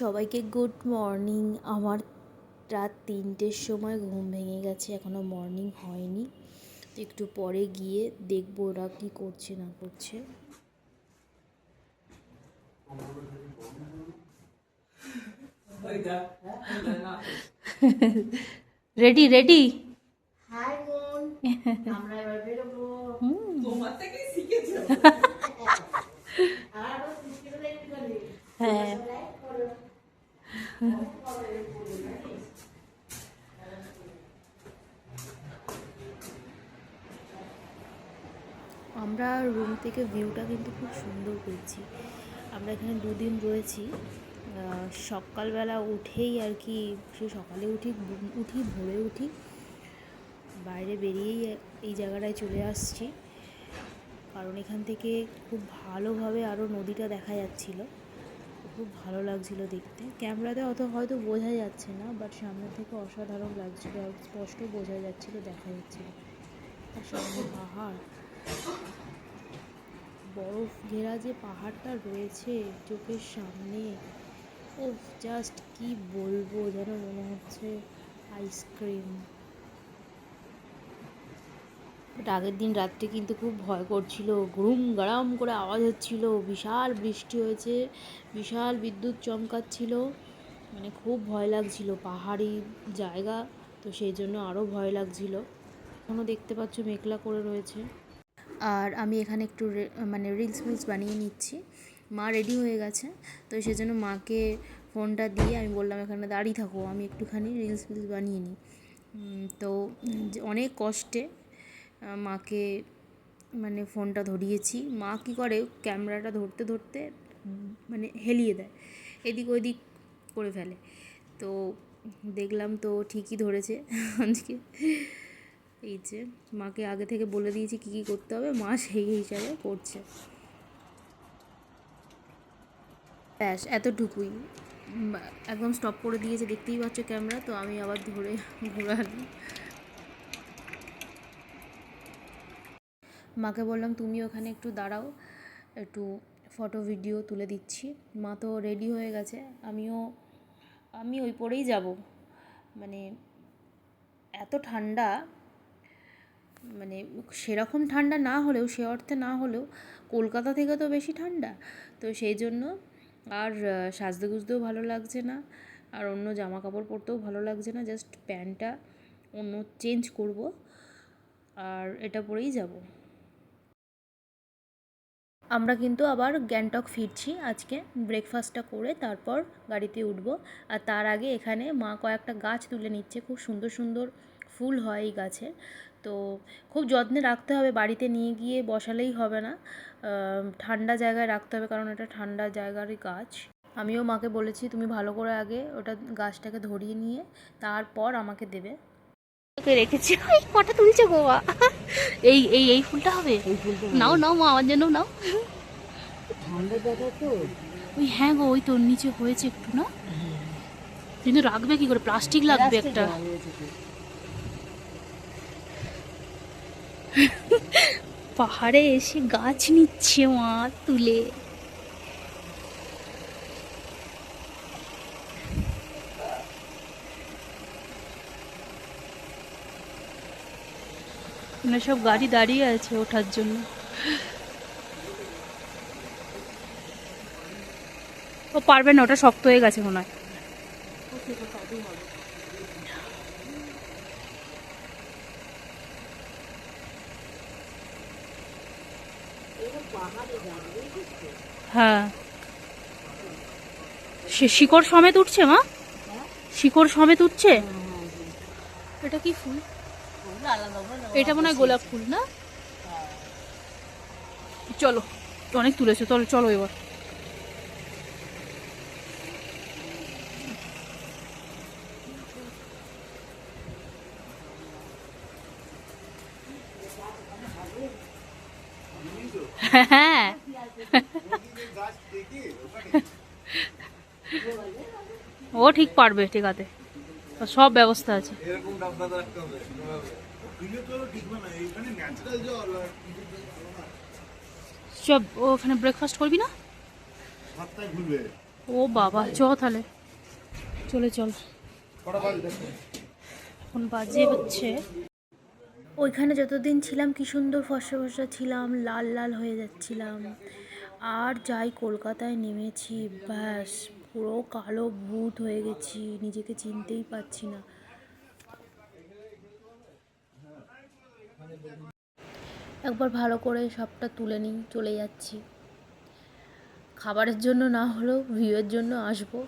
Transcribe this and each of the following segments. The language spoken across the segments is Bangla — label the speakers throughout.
Speaker 1: সবাইকে গুড মর্নিং। আমার রাত 3টের সময় ঘুম ভেঙে গেছে, এখনও মর্নিং হয়নি। তো একটু পরে গিয়ে দেখবো ওরা কী করছে না করছে। Ready ready. হ্যাঁ, আমরা রুম থেকে ভিউটা কিন্তু খুব সুন্দর পেয়েছি। আমরা এখানে 2 দিন রয়েছি। সকালবেলা উঠেই আর কি, সে সকালে উঠি ভোরে উঠি, বাইরে বেরিয়েই এই জায়গাটায় চলে আসছি, কারণ এখান থেকে খুব ভালোভাবে আরও নদীটা দেখা যাচ্ছিল। খুব ভালো লাগছিল দেখতে। ক্যামেরাতে অত হয়তো বোঝা যাচ্ছে না, বাট সামনে থেকে অসাধারণ লাগছিল, আর স্পষ্ট বোঝা যাচ্ছিল, দেখা যাচ্ছিল। আর সামনে পাহাড়, বরফ ঘেরা যে পাহাড়টা রয়েছে চোখের সামনে, ও জাস্ট কি বলবো, যেন মনে হচ্ছে আইসক্রিম। বাট আগের দিন রাত্রে কিন্তু খুব ভয় করছিল, গুড়ুম গাড়াম করে আওয়াজ হচ্ছিল, বিশাল বৃষ্টি হয়েছে, বিশাল বিদ্যুৎ চমকাচ্ছিল, মানে খুব ভয় লাগছিল। পাহাড়ি জায়গা তো সেই জন্য আরও ভয় লাগছিল। এখনও দেখতে পাচ্ছ মেঘলা করে রয়েছে। আর আমি এখানে একটু মানে রিলস বানিয়ে নিচ্ছি। মা রেডি হয়ে গেছে, তো সেজন্য মাকে ফোনটা দিয়ে আমি বললাম এখানে দাঁড়িয়ে থাকো, আমি একটুখানি রিলস বানিয়ে নিই। তো অনেক কষ্টে মাকে মানে ফোনটা ধরিয়েছি। মা কী করে, ক্যামেরাটা ধরতে ধরতে মানে হেলিয়ে দেয়, এদিক ওদিক করে ফেলে। তো দেখলাম তো ঠিকই ধরেছে আজকে। এই যে মাকে আগে থেকে বলে দিয়েছি কী কী করতে হবে, মা সেই হিসাবে করছে। ব্যাস এতটুকুই, একদম স্টপ করে দিয়েছে, দেখতেই পাচ্ছ ক্যামেরা। তো আমি আবার ধরে ঘোরালাম। মাকে বললাম তুমি ওখানে একটু দাঁড়াও, একটু ফটো ভিডিও তুলে দিচ্ছি। মা তো রেডি হয়ে গেছে, আমি ওই পরেই যাব। মানে এত ঠান্ডা, মানে সেরকম ঠান্ডা না হলেও, সে অর্থে না হলেও কলকাতা থেকে তো বেশি ঠান্ডা। তো সেই জন্য আর সাজতে গুজতেও ভালো লাগছে না, আর অন্য জামা কাপড় পরতেও ভালো লাগছে না। জাস্ট প্যান্টটা অন্য চেঞ্জ করব, আর এটা পরেই যাব। আমরা কিন্তু আবার গ্যাংটক ফিরছি আজকে। ব্রেকফাস্টটা করে তারপর গাড়িতে উঠবো। আর তার আগে এখানে মা কয়েকটা গাছ তুলে নিচ্ছে, খুব সুন্দর সুন্দর ফুল হয় এই গাছে। তো খুব যত্নে রাখতে হবে, বাড়িতে নিয়ে গিয়ে বসালেই হবে না, ঠান্ডা জায়গায় রাখতে হবে, কারণ এটা ঠান্ডা জায়গারই গাছ। আমিও মাকে বলেছি তুমি ভালো করে আগে ওটা গাছটাকে ধরিয়ে নিয়ে তারপর আমাকে দেবে। রেখেছি, ওই কটা তুলছে গোয়া। এই এই এই ফুলটা হবে, নাও নাও মা, আমার জন্য নাও। ওই হ্যাঁ গো, ওই তোর নিচে হয়েছে একটু না, কিন্তু রাখবে কি করে, প্লাস্টিক লাগবে একটা। পাহাড়ে এসে গাছ নিচ্ছে মা তুলে। সব গাড়ি দাঁড়িয়ে আছে ওঠার জন্য। ও পারবে না, ওটা শক্ত হয়ে গেছে মনে হয়। হ্যাঁ, সে শিকড় সমেত উঠছে মা, শিকড় সমেত উঠছে। এটা কি ফুল? এটা মনে হয় গোলাপ ফুল না? চলো, অনেক তুলেছে, চলো চলো এবার। হ্যাঁ, ও ঠিক পারবে, ঠিক আছে, সব ব্যবস্থা আছে। সব ওখানে ব্রেকফাস্ট করবি না? ও বাবা, চ তাহলে চলে চল। এখন বাজে হচ্ছে, ওইখানে যতদিন ছিলাম কি সুন্দর ফর্সা ফর্সা ছিলাম, লাল লাল হয়ে যাচ্ছিলাম। আর যাই কলকাতায় নেমেছি, ব্যাস পুরো কালো ভূত হয়ে গেছি, নিজেকে চিনতেই পারছি না। একবার ভালো করে সবটা তুলে নিই, চলে যাচ্ছি। খাবারের জন্য না হলেও ভিউয়ের জন্য আসবো,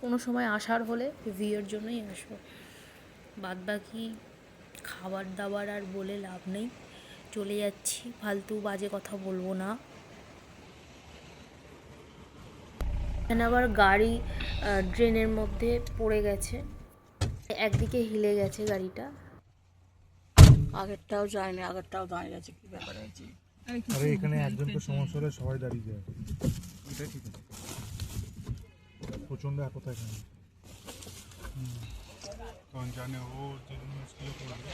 Speaker 1: কোনো সময় আসার হলে ভিউয়ের জন্যই আসবো। বাদবাকি খাবার দাবার আর বলে লাভ নেই, চলে যাচ্ছি, ফালতু বাজে কথা বলবো না। এখানে আবার গাড়ি ড্রেনের মধ্যে পড়ে গেছে, একদিকে হিলে গেছে গাড়িটা।
Speaker 2: আগেরটাও যায়নি, আগেরটাও দাঁড়িয়ে গেছে, কি ব্যাপার হয়েছে?
Speaker 3: আরে এখানে একজনকে সমস্যা হলে সবাই দাঁড়িয়ে যায়, এটা ঠিক আছে। প্রচন্ড একতা এখানে, কারণ জানে ও যেদিন মুশকিলে পড়বে।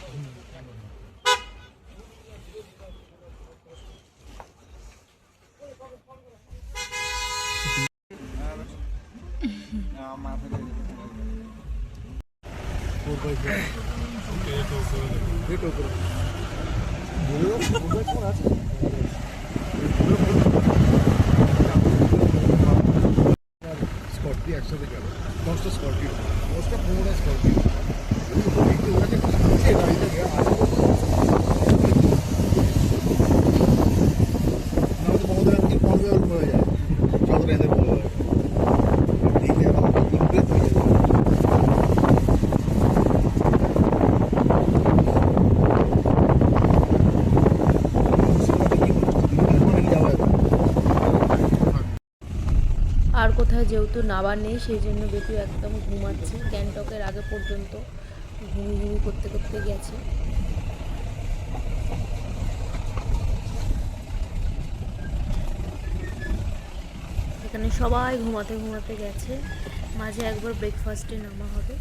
Speaker 3: স্কর্পিও একসাথে গেল, দশটা স্কর্পিও, দশটা 15টা স্কর্পিও, ওখানে গাড়িটা গিয়ে আমাদের মমতা রাখতে 15 হয়ে যায়, যতটা এদের বলা হয় দেখে আমার ইমপ্রেস হয়ে যাবে।
Speaker 1: আর কোথাও যেহেতু নাবার নেই, সেই জন্য বেটু একদম ঘুমাচ্ছে। গ্যাংটকের আগে পর্যন্ত ঘুমি করতে করতে গেছে। এখানে সবাই ঘুমাতে ঘুমাতে গেছে, মাঝে একবার ব্রেকফাস্টে নামা হবে।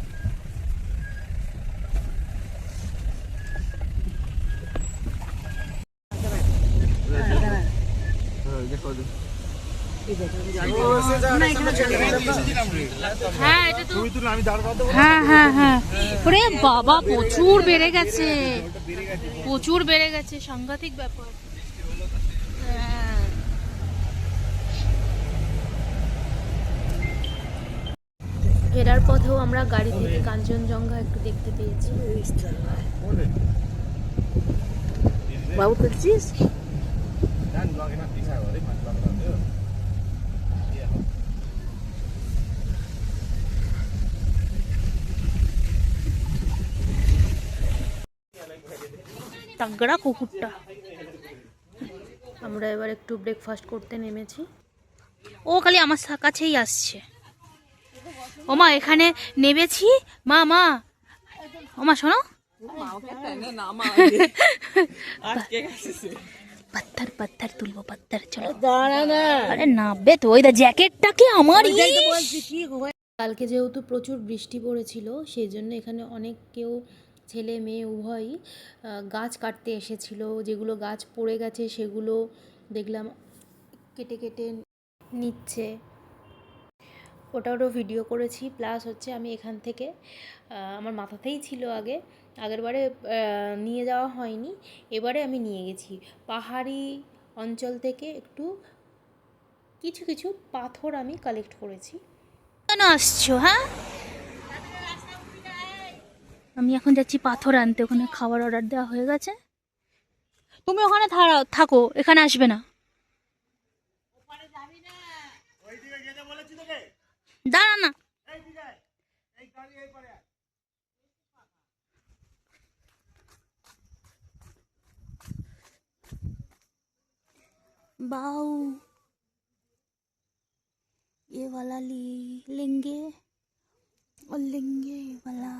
Speaker 1: হ্যাঁ হ্যাঁ হ্যাঁ, ওরে বাবা প্রচুর বেড়ে গেছে, প্রচুর বেড়ে গেছে, সাংঘাতিক ব্যাপার। ফেরার পথেও আমরা গাড়ি থেকে কাঞ্চনজঙ্ঘা একটু দেখতে পেয়েছি।
Speaker 2: বাবু করছিস?
Speaker 1: তাগড়া কুকুরটা। আমরা এবার একটু ব্রেকফাস্ট করতে নেমেছি। ও খালি আমার কাছেই আসছে। ওমা এখানে নেমেছি, মা মা, ওমা শোনো, পাথর পাথর তুলবো, পাথর, চলো। আরে নাববে তো, ওই দা জ্যাকেটটা কি আমার। কালকে যেহেতু প্রচুর বৃষ্টি পড়েছিল, সেই জন্য এখানে অনেক কেউ, ছেলে মেয়ে উভয়ই, গাছ কাটতে এসেছিল। যেগুলো গাছ পড়ে গেছে সেগুলো দেখলাম কেটে কেটে নিচ্ছে। ওটারও ভিডিও করেছি। প্লাস হচ্ছে আমি এখান থেকে, আমার মাথাতেই ছিল আগের বারে নিয়ে যাওয়া হয়নি, এবারে আমি নিয়ে গেছি। পাহাড়ি অঞ্চল থেকে একটু কিছু কিছু পাথর আমি কালেক্ট করেছি। কেন আসছো? হ্যাঁ, আমি এখন যাচ্ছি পাথর আনতে। ওখানে খাবার অর্ডার দেওয়া হয়ে গেছে। তুমি ওখানে থাকো, এখানে আসবে না। দাঁড়া না, बाऊ ये वाला लेंगे, और लेंगे ये वाला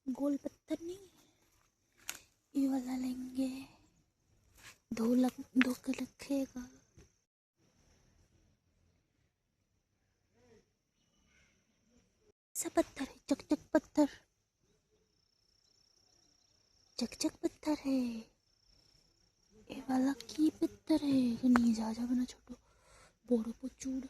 Speaker 1: गोल पत्थर, नहीं ये वाला लेंगे। धो के रखेगा। सब पत्थर है, चकचक पत्थर, चकचक पत्थर है। এবেলা কি পেতে রে, নিয়ে যাওয়া যাবে না, ছোট বড় প্রচুর।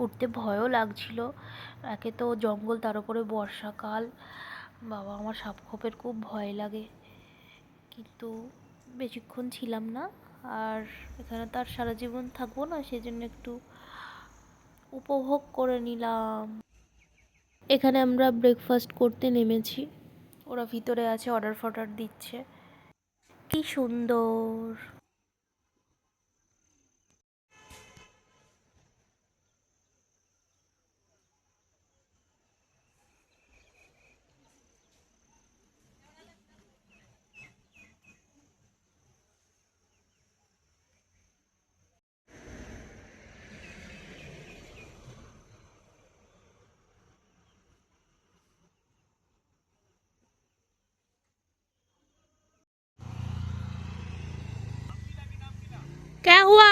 Speaker 1: উঠতে ভয়ও লাগছিল, একে তো জঙ্গল, তার উপরে বর্ষাকাল। বাবা, আমার সাপ খোপের খুব ভয় লাগে, কিন্তু বেশিক্ষণ ছিলাম না। আর এখানে তো আর সারা জীবন থাকবো না, সেজন্য একটু উপভোগ করে নিলাম। এখানে আমরা ব্রেকফাস্ট করতে নেমেছি, ওরা ভিতরে আছে, অর্ডার ফর্ডার দিচ্ছে। কি সুন্দর। क्या हुआ?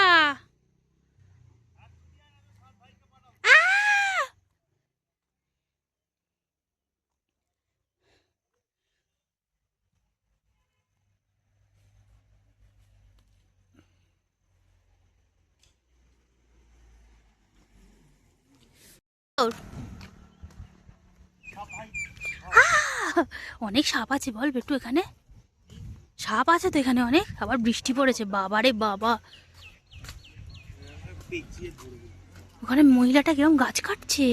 Speaker 1: অনেক সাপ আছে বল বেটু, এখানে সাপ আছে তো এখানে অনেক। আবার বৃষ্টি পড়েছে, বাবা রে বাবা। ওখানে মহিলাটা কিরম গাছ কাটছে,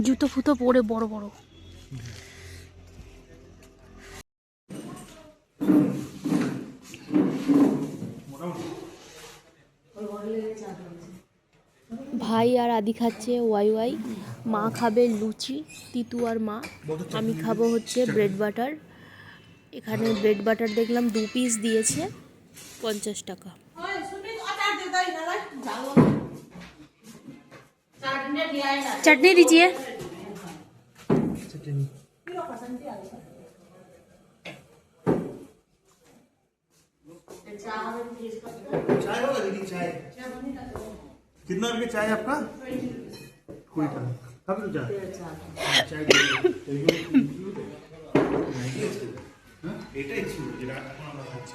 Speaker 1: জুতো ফুতো পরে বড় বড়। ভাই আর আদি খাচ্ছে ওয়াই ওয়াই, মা খাবে লুচি, তিতু আর মা। আমি খাবো হচ্ছে ব্রেড বাটার। এখানে ব্রেড বাটার দেখলাম 2 পিস দিয়েছে, 50 টাকা। चटनी दीजिए।
Speaker 3: चाय होगा दीदी? चाय कितना रुपये चाय आपका? कोई का कब तो चाय चाय এটাই ছিল যেটা এখন আমরা খাচ্ছি।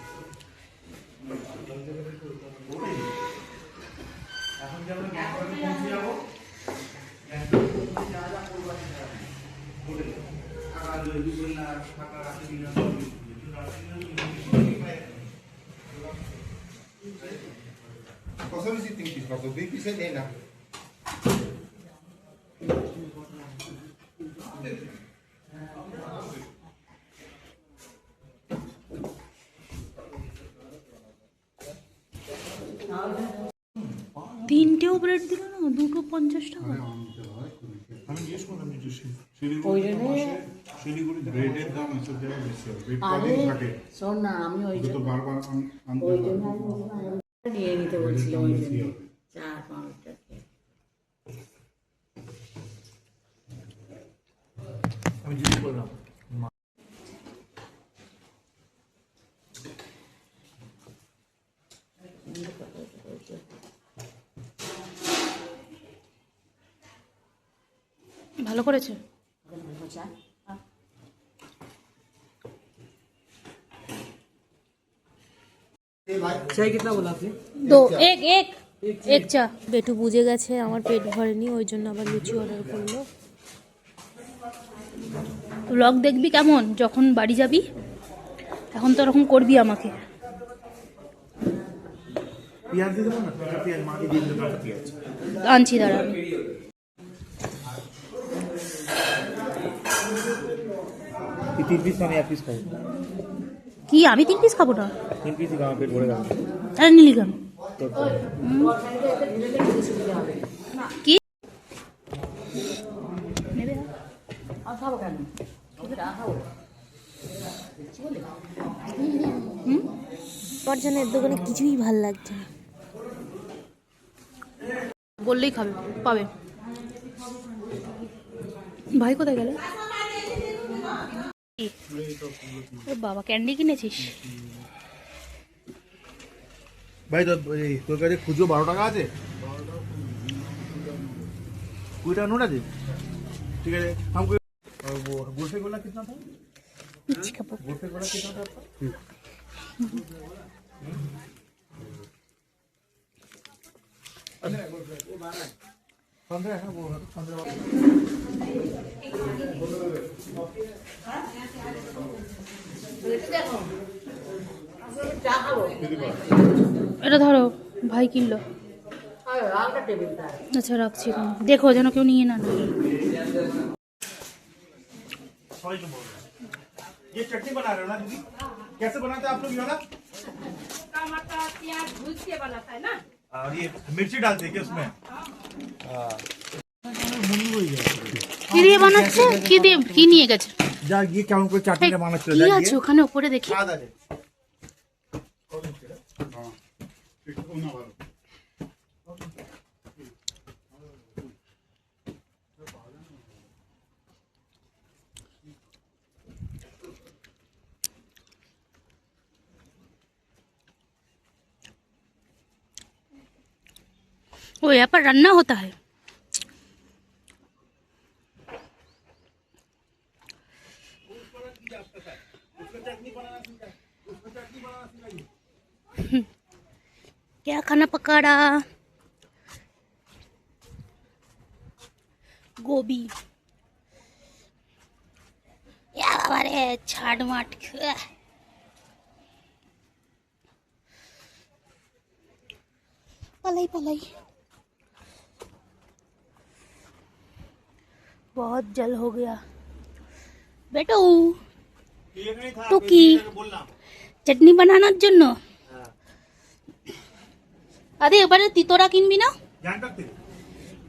Speaker 3: এখন যে আমরা গ্যাংটকে পৌঁছে যাবো, গ্যাংটকে যা যা করবো হোটেল আর দুপুরে না থাকা রাতে দিন Cosa visita in Kisma? Dove vi sei là?
Speaker 1: তিনটেও ব্রেড দিল না, 250 টাকা।
Speaker 3: আমি জিজ্ঞেস করলাম যে শিলিগুড়ি ব্রেডের দাম এসব জায়গায় বেশি হবে, ব্রেড কদিন থাকে
Speaker 2: শোন না, আমি ওই
Speaker 3: তো বারবার আনতে
Speaker 2: ওই
Speaker 3: হয়।
Speaker 2: জন্য নিয়ে নিতে বলছিলাম, ওই জন্য 4-5 টাকা।
Speaker 3: আমি জিজ্ঞেস করলাম
Speaker 1: ভালো করেছে।
Speaker 4: चाय कितना बोला आपने?
Speaker 1: 2 এক চা। বেটু বুঝে গেছে আমার পেট ভরেনি, ওই জন্য আবার লুচি অর্ডার করলো। ব্লগ দেখবি কেমন যখন বাড়ি যাবি, এখন তো এরকম করবি আমাকে।
Speaker 3: পেঁয়াজ দিয়ে দেবো না, পেঁয়াজ মাকে দিয়ে দেবো, পেঁয়াজ
Speaker 1: আনছি, দাঁড়া।
Speaker 3: এই 3 পিস আমি 1 পিস খাবো।
Speaker 1: কি আমি 3 পিস খাবো না?
Speaker 3: 3 পিসই খাওয়া, পেট ভরে যাবে।
Speaker 1: আরে নিলি কেন? কি নেবে?
Speaker 2: আর খাবো কেন? চা খাবো?
Speaker 1: পারজানের দোকানে কিছুই ভাল লাগছে না, বললেই খাবে পাবে। ভাই কোথায় গেল? বাবা ক্যান্ডি কিনেছিস?
Speaker 3: ভাই তোর কাছে খুচরো 12 টাকা আছে? 20 টাকা নোট আছে? ठीक है हमको और वो गोलफे गोला कितना था? गोलफे गोला कितना था आपका? 15 है वो 15।
Speaker 1: এটা ধরো, ভাই কিনলো। আচ্ছা রাখছি, দেখো যেন কেউ নিয়ে না নেয়।
Speaker 3: सॉरी तो बोल रहा हूं। ये चटनी बना रहे हो ना दीदी? कैसे बनाते हैं आप लोग ये वाला?
Speaker 5: टमाटर प्याज भूज के बनाता है ना।
Speaker 3: और ये मिर्ची डालते हैं क्या उसमें?
Speaker 1: কি দিয়ে বানাচ্ছে? কি দিয়ে কি নিয়ে গেছে?
Speaker 3: যা গিয়ে কেমন করে চাটনিটা বানাচ্ছিল
Speaker 1: কি আছে ওখানে উপরে দেখি?
Speaker 3: স্বাদ আছে।
Speaker 1: वो यहाँ पर रन्ना होता है। क्या खाना पका रहा? गोभी या बाबा रे, छाट माट पलाई पलाई। बहुत जल हो गया बेटू। तो की चटनी বানানোর জন্য আরে এবারে তিতরা কিনবি না?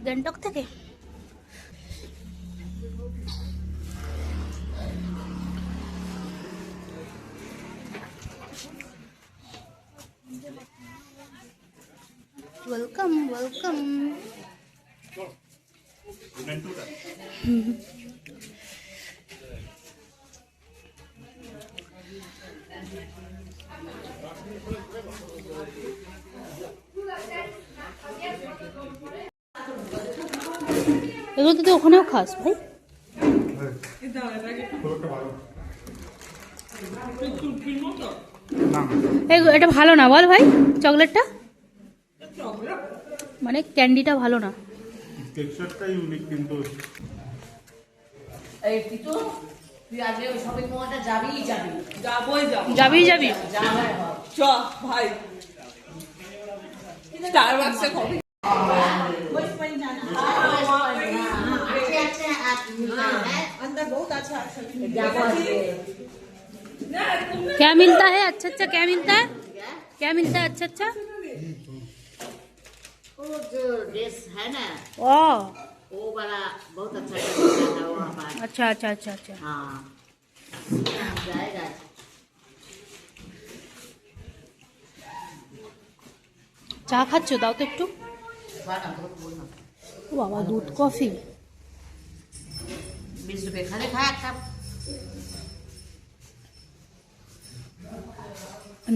Speaker 1: গ্যাংটক থেকে। Welcome welcome. এগুলো তো তুই ওখানেও খাস ভাই? এটা ভালো না বল ভাই, চকলেটটা মানে ক্যান্ডিটা ভালো না।
Speaker 3: টেক্সচারটাই ইউনিক কিন্তু।
Speaker 2: এই তো তুই আগে ওই শপিং মলটা যাবি
Speaker 1: যাবি
Speaker 5: চ ভাই স্টারবাকসে কফি। अंदर बहुत अच्छा
Speaker 1: क्या मिलता है? अच्छा अच्छा क्या मिलता है? क्या मिलता है? अच्छा अच्छा
Speaker 2: वो जो ड्रेस है ना
Speaker 1: ओ
Speaker 2: वो वाला बहुत अच्छा मिलता है वहाँ पर।
Speaker 1: अच्छा अच्छा अच्छा अच्छा।
Speaker 2: हाँ जाएगा।
Speaker 1: চা খাচ্ছ? দাও তো একটু।
Speaker 2: खाना बहुत बोलना
Speaker 1: ও বাবা, দুধ কফি
Speaker 2: 20 रुपए खाने खाया कब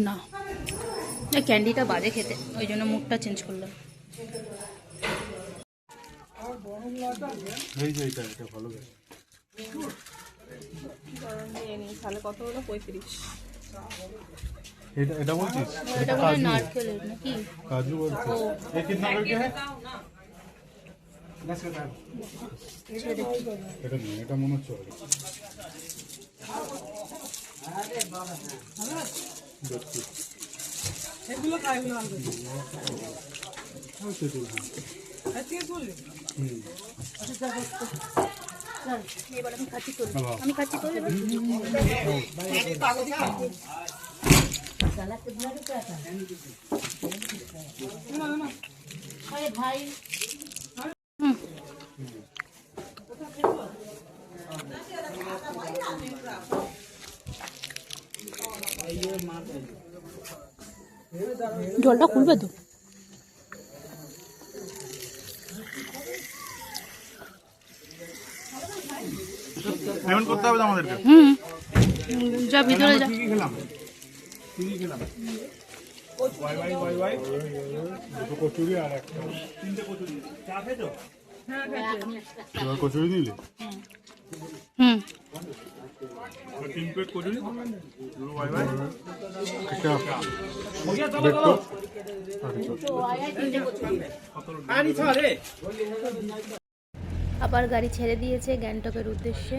Speaker 1: না, এই ক্যান্ডিটা বাজে খেতে, ওই জন্য মুখটা চেঞ্জ করলাম।
Speaker 3: এই যে এটা ভালো গেছে।
Speaker 5: তাহলে কত হলো? 35।
Speaker 3: এটা বলছিস?
Speaker 1: এটা মনে হয় নারকেলের নাকি?
Speaker 3: काजू বলছিস? ये कितना करके है? এটা না, এটা মনে হচ্ছে
Speaker 5: এগুলো খাই এগুলো আনবে। আজকে বললি
Speaker 1: এবার আমি খাচ্ছি তো, আমি খাচ্ছি তো এবার।
Speaker 2: अरे भाई
Speaker 1: জলটা খুলবে তো?
Speaker 3: পেমেন্ট করতে হবে তো আমাদেরকে।
Speaker 1: যা ভিতরে যা।
Speaker 3: কি কি খেলাম? কি কি খেলাম? ওয়াই দুটো কচুরি আর একটা তিনটে কচুরি। চা খেয়েছো? হ্যাঁ কচুরি দিলে? আর 3 প্লেট কচুরি, দুটো ওয়াই একটা বেটো
Speaker 1: আবার গাড়ি ছেড়ে দিয়েছে গ্যাংটকের উদ্দেশ্যে।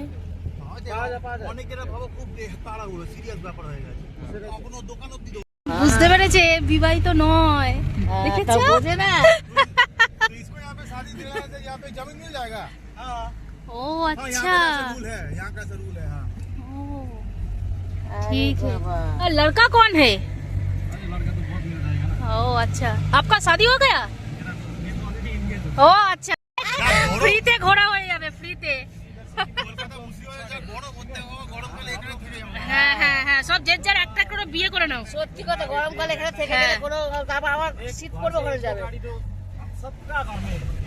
Speaker 3: অনেকেরা ভাবো খুব তাড়াহুড়ো, সিরিয়াস ব্যাপার হয়ে গেছে। কোনো দোকান অবধি
Speaker 1: বুঝতে পেরেছে বিবাহিত নয়, দেখেছো?
Speaker 2: বোঝে না।
Speaker 3: इसको यहाँ पे शादी दिला है, यहाँ पे जमीन मिल जाएगा। हाँ
Speaker 1: ও
Speaker 3: हाँ,
Speaker 1: अच्छा,
Speaker 3: यहाँ का ऐसा रूल है, यहाँ का ऐसा रूल है। हाँ
Speaker 1: ठीक है। और लड़का कौन है? ओ अच्छा, आपका शादी हो गया? ও আচ্ছা, ফ্রিতে ঘোরা হয়ে যাবে, ফ্রিতে।
Speaker 3: কলকাতা মুসি হয়ে যায়, বড় করতে হবে, গরমকালে এখানে থেকে যাবো।
Speaker 1: হ্যাঁ হ্যাঁ হ্যাঁ, সব যে যার একটা করে বিয়ে করে নাও।
Speaker 2: সত্যি কথা, গরমকালে এখানে থেকে গেলে কোনো আবার শীত পড়বে, ওখানে যাবে।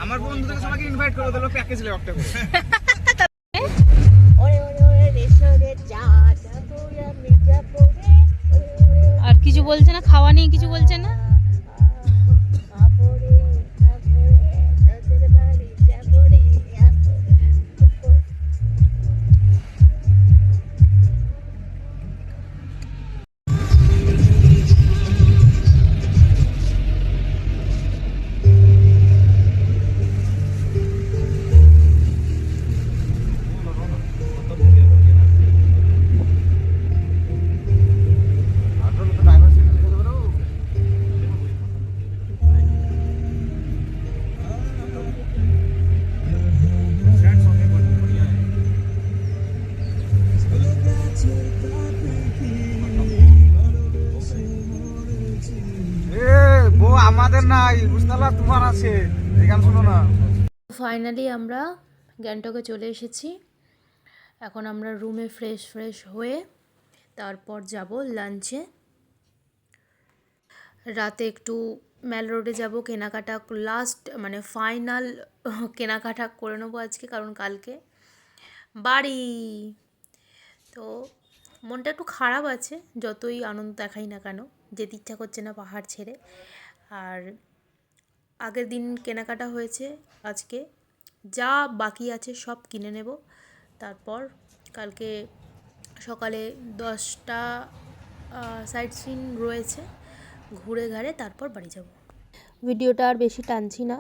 Speaker 4: আমার বন্ধুদের সবাইকে ইনভাইট করে দিলো প্যাকেজ লে একটা করে।
Speaker 2: ওরে ওরে ওরে রেশরে যা যাবো আমি যাবো রে, ওরে ওরে
Speaker 1: আর কিছু বলছে না, খাওয়া নিয়ে কিছু বলছে না।
Speaker 2: যাবো রে, তোদের বাড়ি যাবো রে, যাবো রে।
Speaker 4: বউ আমাদের নাই, বুঝতে পারলা, তোমার আছে। এই গান শোনো না।
Speaker 1: ফাইনালি আমরা গ্যাংটকে চলে এসেছি। এখন আমরা রুমে ফ্রেশ হয়ে তারপর যাব লাঞ্চে। রাতে একটু ম্যাল রোডে যাব, কেনাকাটা লাস্ট মানে ফাইনাল কেনাকাটা করে নেবো আজকে, কারণ কালকে বাড়ি। তো মনটা একটু খারাপ আছে, যতই আনন্দ দেখাই না কেন, যেতে ইচ্ছা করছে না পাহাড় ছেড়ে। আর আগের দিন কেনাকাটা হয়েছে, আজকে যা বাকি আছে সব কিনে নেব। তারপর কালকে সকালে 10টা সাইট সিন রয়েছে, ঘুরে ঘাড়ে তারপর বাড়ি যাব। ভিডিওটা আর বেশি টানছি না,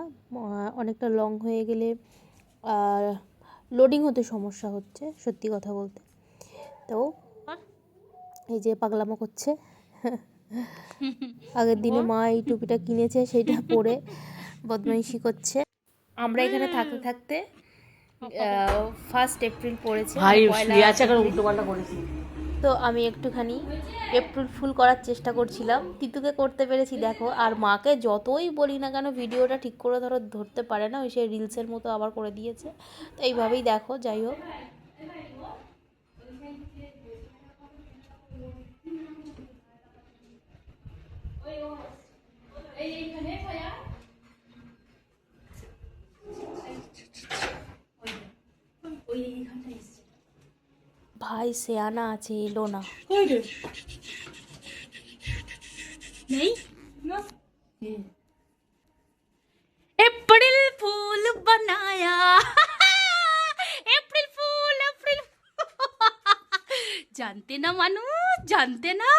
Speaker 1: অনেকটা লং হয়ে গেলে আর লোডিং হতে সমস্যা হচ্ছে, সত্যি কথা বলতে। তো এই যে পাগলামো করছে, আগের দিনে মা এই টুপিটা কিনেছে, সেটা পরে বদমাইশি করছে। আমরা এখানে থাকতে থাকতে 1 এপ্রিল পড়েছে,
Speaker 2: ভাই
Speaker 1: পয়লা
Speaker 2: শুয়ে আছে, এখন
Speaker 1: এপ্রিল।
Speaker 2: উল্টো পাল্টা করেছি।
Speaker 1: তো আমি একটুখানি এপ্রিল ফুল করার চেষ্টা করছিলাম, তিতুকে করতে পেরেছি দেখো। আর মাকে যতই বলি না কেন ভিডিওটা ঠিক করে ধরতে পারে না, ওই সেই রিলসের মতো আবার করে দিয়েছে। তো এইভাবেই দেখো, যাই হোক। ভাই সেয়ানা আছে, এলো না। নেই अप्रैल फूल बनाया अप्रैल फूल जानते ना मानू, जानते ना।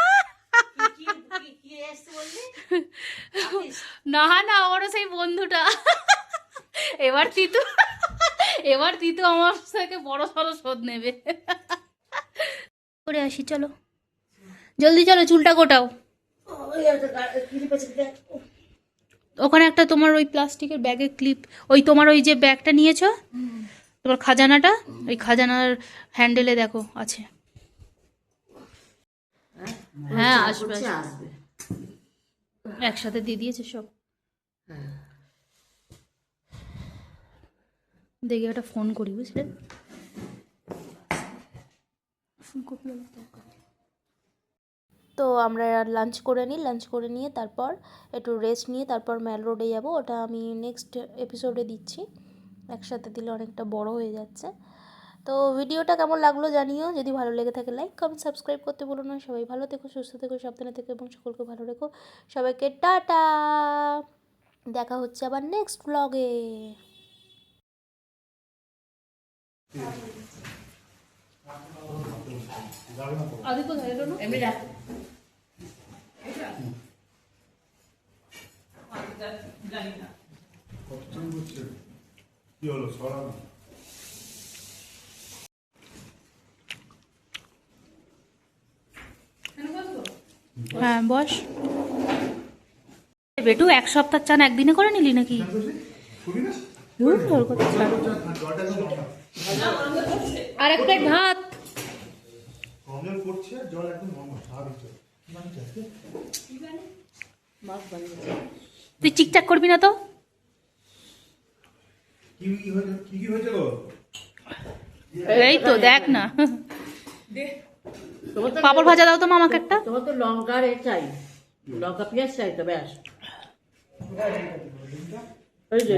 Speaker 1: না না, ওরা সেই বন্ধুটা। এবার তিতু আমার থেকে বড় সড়ো শোধ নেবে। করে আসি, চলো জলদি চলো, চুলটা গোটাও। ওখানে একটা তোমার ওই প্লাস্টিকের ব্যাগের ক্লিপ, ওই তোমার ওই যে ব্যাগটা নিয়েছো, তোমার খাজানাটা, ওই খাজানার হ্যান্ডেলে দেখো আছে। হ্যাঁ আসবে
Speaker 2: আসবে।
Speaker 1: একসাথে দিয়ে দিয়েছে সব। দেখি একটা ফোন করি, বুঝলে। ফোন করতে তো আমরা লাঞ্চ করে নিই, লাঞ্চ করে নিয়ে তারপর একটু রেস্ট নিয়ে তারপর ম্যাল রোডে যাব। ওটা আমি নেক্সট এপিসোডে দিচ্ছি, একসাথে দিলে অনেকটা বড় হয়ে যাচ্ছে। তো ভিডিওটা কেমন লাগলো জানিও, যদি ভালো লেগে থাকে লাইক কমেন্ট সাবস্ক্রাইব করতে বলো না। সবাই ভালো থেকো, সুস্থ থেকো, সাবধানে থেকো এবং সকলকে ভালো রেখো। সবাইকে টাটা, দেখা হচ্ছে আবার নেক্সট ব্লগে।
Speaker 3: কি হলো সরানো?
Speaker 1: হ্যাঁ বস। বেটু 1 সপ্তাহ চান একদিনে করে নিলি নাকি?
Speaker 3: শুনি না?
Speaker 1: তোর কথা ছাড়।
Speaker 3: জলটা একদম
Speaker 1: আর এক প্লেট ভাত।
Speaker 3: কমজোর করছে, জল একদম নরমাল স্বাভাবিক জল।
Speaker 1: তুই চিকচাক করবি না তো?
Speaker 3: কি হয়েছে গো?
Speaker 1: এই তো দেখ না, পাপড় ভাজা দাও তো মামাকে একটা।
Speaker 2: তোমার তো লঙ্কার এ চাই, লঙ্কা পেঁয়াজ চাই তো ব্যাস। ওই যে